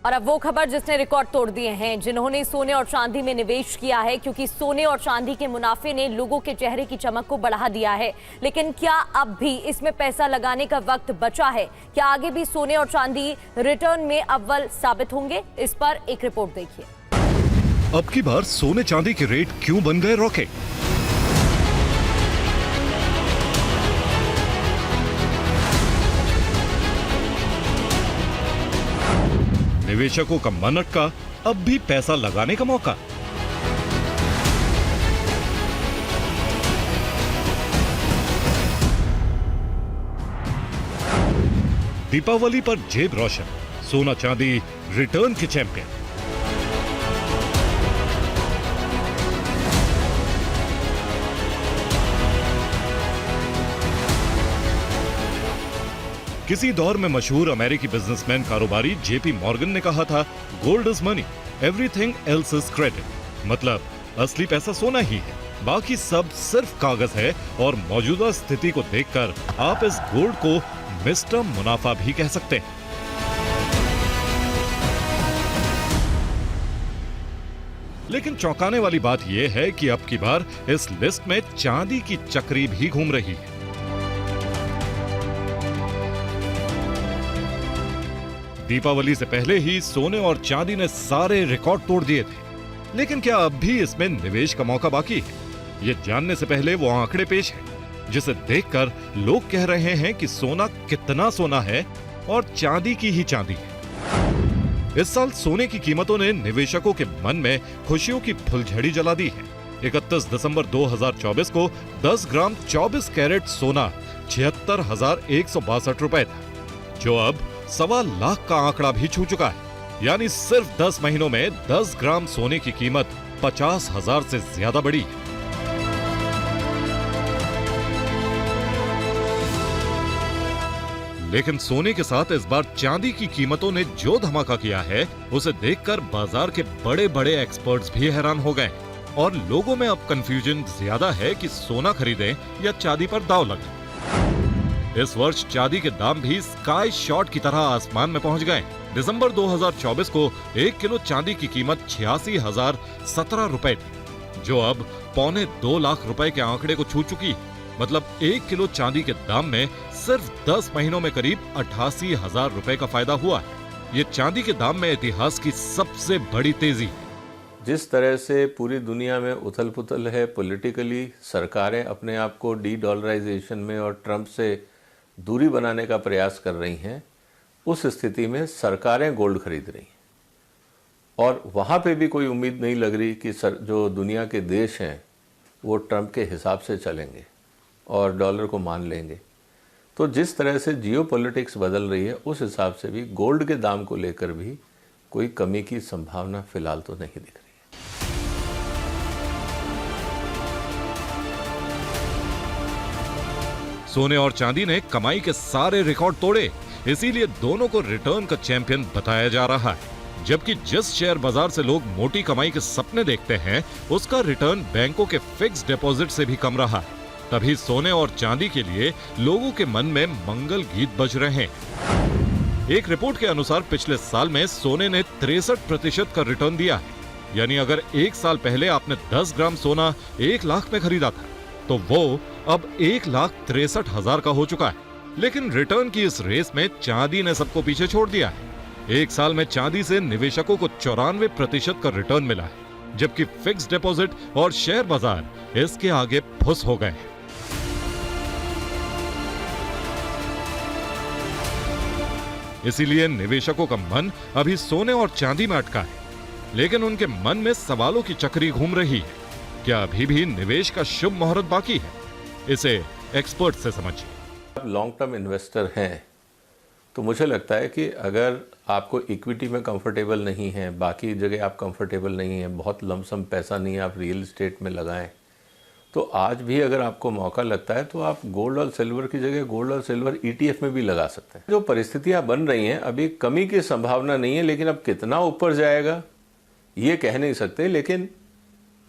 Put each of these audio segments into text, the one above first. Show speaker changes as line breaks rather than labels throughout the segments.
और अब वो खबर जिसने रिकॉर्ड तोड़ दिए हैं जिन्होंने सोने और चांदी में निवेश किया है, क्योंकि सोने और चांदी के मुनाफे ने लोगों के चेहरे की चमक को बढ़ा दिया है। लेकिन क्या अब भी इसमें पैसा लगाने का वक्त बचा है? क्या आगे भी सोने और चांदी रिटर्न में अव्वल साबित होंगे? इस पर एक रिपोर्ट देखिए।
अब की बार सोने चांदी के रेट क्यों बन गए रॉकेट? निवेशकों का मन अटका, अब भी पैसा लगाने का मौका। दीपावली पर जेब रोशन, सोना चांदी रिटर्न के चैंपियन। किसी दौर में मशहूर अमेरिकी बिजनेसमैन कारोबारी जेपी मॉर्गन ने कहा था, gold is money, everything else is credit. मतलब असली पैसा सोना ही है, बाकी सब सिर्फ कागज है। और मौजूदा स्थिति को देखकर आप इस गोल्ड को मिस्टर मुनाफा भी कह सकते हैं। लेकिन चौंकाने वाली बात यह है कि अब की बार इस लिस्ट में चांदी की चक्री भी घूम रही है। दीपावली से पहले ही सोने और चांदी ने सारे रिकॉर्ड तोड़ दिए थे, लेकिन क्या अब भी इसमें निवेश का मौका बाकी है? ये जानने से पहले वो आंकड़े पेश हैं, जिसे देखकर लोग कह रहे हैं कि सोना कितना सोना है और चांदी की ही चांदी है। इस साल सोने की कीमतों ने निवेशकों के मन में खुशियों की फुलझड़ी जला दी है। 31 दिसंबर 2024 को 10 ग्राम 24 कैरेट सोना 76,162 रुपए था, जो अब 1.25 लाख का आंकड़ा भी छू चुका है। यानी सिर्फ 10 महीनों में 10 ग्राम सोने की कीमत 50,000 से ज्यादा बढ़ी है। लेकिन सोने के साथ इस बार चांदी की कीमतों ने जो धमाका किया है, उसे देखकर बाजार के बड़े बड़े एक्सपर्ट्स भी हैरान हो गए। और लोगों में अब कंफ्यूजन ज्यादा है कि सोना खरीदें या चांदी पर दांव लगाएं। इस वर्ष चांदी के दाम भी स्काई शॉट की तरह आसमान में पहुंच गए। दिसंबर 2024 को 1 किलो चांदी की कीमत 86,017 रुपए थी, जो अब 1.25 लाख रुपए के आंकड़े को छू चुकी। मतलब 1 किलो चांदी के दाम में सिर्फ 10 महीनों में करीब 88,000 रुपए का फायदा हुआ है। ये चांदी के दाम में इतिहास की सबसे बड़ी तेजी है।
जिस तरह से पूरी दुनिया में उथल पुथल है पॉलिटिकली, सरकारें अपने आप को डी डॉलराइजेशन में और ट्रंप से दूरी बनाने का प्रयास कर रही हैं, उस स्थिति में सरकारें गोल्ड खरीद रही हैं। और वहाँ पे भी कोई उम्मीद नहीं लग रही कि जो दुनिया के देश हैं वो ट्रंप के हिसाब से चलेंगे और डॉलर को मान लेंगे। तो जिस तरह से जियोपॉलिटिक्स बदल रही है, उस हिसाब से भी गोल्ड के दाम को लेकर भी कोई कमी की संभावना फिलहाल तो नहीं दिख रही।
सोने और चांदी ने कमाई के सारे रिकॉर्ड तोड़े, इसीलिए दोनों को रिटर्न का चैंपियन बताया जा रहा है। जबकि जिस शेयर बाजार से लोग मोटी कमाई के सपने देखते हैं, उसका रिटर्न बैंकों के फिक्स डिपॉजिट से भी कम रहा है। तभी सोने और चांदी के लिए लोगों के मन में मंगल गीत बज रहे हैं। एक रिपोर्ट के अनुसार पिछले साल में सोने ने 63% का रिटर्न दिया है। यानी अगर 1 साल पहले आपने 10 ग्राम सोना 1 लाख में खरीदा था, तो वो अब 1,63,000 का हो चुका है। लेकिन रिटर्न की इस रेस में चांदी ने सबको पीछे छोड़ दिया है। 1 साल में चांदी से निवेशकों को 94% का रिटर्न मिला है, जबकि फिक्स डिपॉजिट और शेयर बाजार इसके आगे फुस हो गए हैं। इसीलिए निवेशकों का मन अभी सोने और चांदी में अटका है, लेकिन उनके मन में सवालों की चक्री घूम रही है। क्या अभी भी निवेश का शुभ मुहूर्त बाकी है? इसे एक्सपर्ट से समझिए।
आप लॉन्ग टर्म इन्वेस्टर हैं तो मुझे लगता है कि अगर आपको इक्विटी में कंफर्टेबल नहीं है, बाकी जगह आप कंफर्टेबल नहीं है, बहुत लमसम पैसा नहीं है, आप रियल एस्टेट में लगाएं, तो आज भी अगर आपको मौका लगता है तो आप गोल्ड और सिल्वर की जगह गोल्ड और सिल्वर ETF में भी लगा सकते हैं। जो परिस्थितियां बन रही हैं, अभी कमी की संभावना नहीं है, लेकिन अब कितना ऊपर जाएगा ये कह नहीं सकते, लेकिन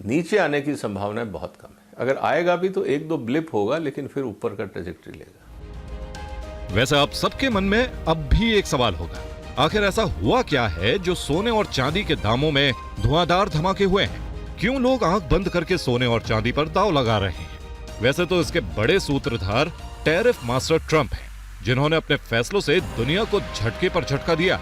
नीचे आने की संभावना बहुत कम है। अगर आएगा भी तो 1-2 ब्लिप होगा, लेकिन फिर ऊपर का ट्रेजेक्टरी लेगा।
वैसे आप सबके मन में अब भी एक सवाल होगा, आखिर ऐसा हुआ क्या है जो सोने और चांदी के दामों में धुआंधार धमाके हुए हैं? क्यों लोग आंख बंद करके सोने और चांदी पर दांव लगा रहे हैं? वैसे तो इसके बड़े सूत्रधार टैरिफ मास्टर ट्रंप हैं, जिन्होंने अपने फैसलों से दुनिया को झटके पर झटका दिया,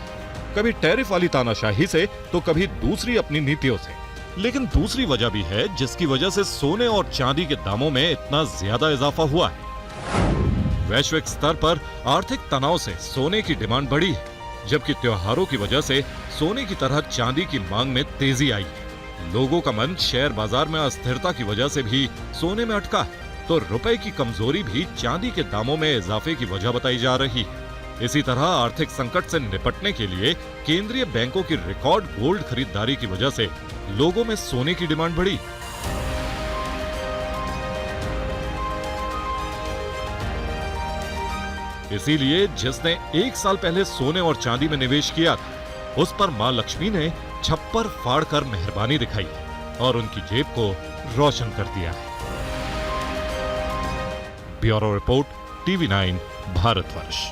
कभी टैरिफ वाली तानाशाही से तो कभी दूसरी अपनी नीतियों से। लेकिन दूसरी वजह भी है जिसकी वजह से सोने और चांदी के दामों में इतना ज्यादा इजाफा हुआ है। वैश्विक स्तर पर आर्थिक तनाव से सोने की डिमांड बढ़ी है, जबकि त्योहारों की वजह से सोने की तरह चांदी की मांग में तेजी आई है। लोगों का मन शेयर बाजार में अस्थिरता की वजह से भी सोने में अटका है, तो रुपए की कमजोरी भी चांदी के दामों में इजाफे की वजह बताई जा रही है। इसी तरह आर्थिक संकट से निपटने के लिए केंद्रीय बैंकों की रिकॉर्ड गोल्ड खरीदारी की वजह से लोगों में सोने की डिमांड बढ़ी। इसीलिए जिसने 1 साल पहले सोने और चांदी में निवेश किया था, उस पर मां लक्ष्मी ने छप्पर फाड़कर मेहरबानी दिखाई और उनकी जेब को रोशन कर दिया है। Bureau report, TV9 Bharatvarsh.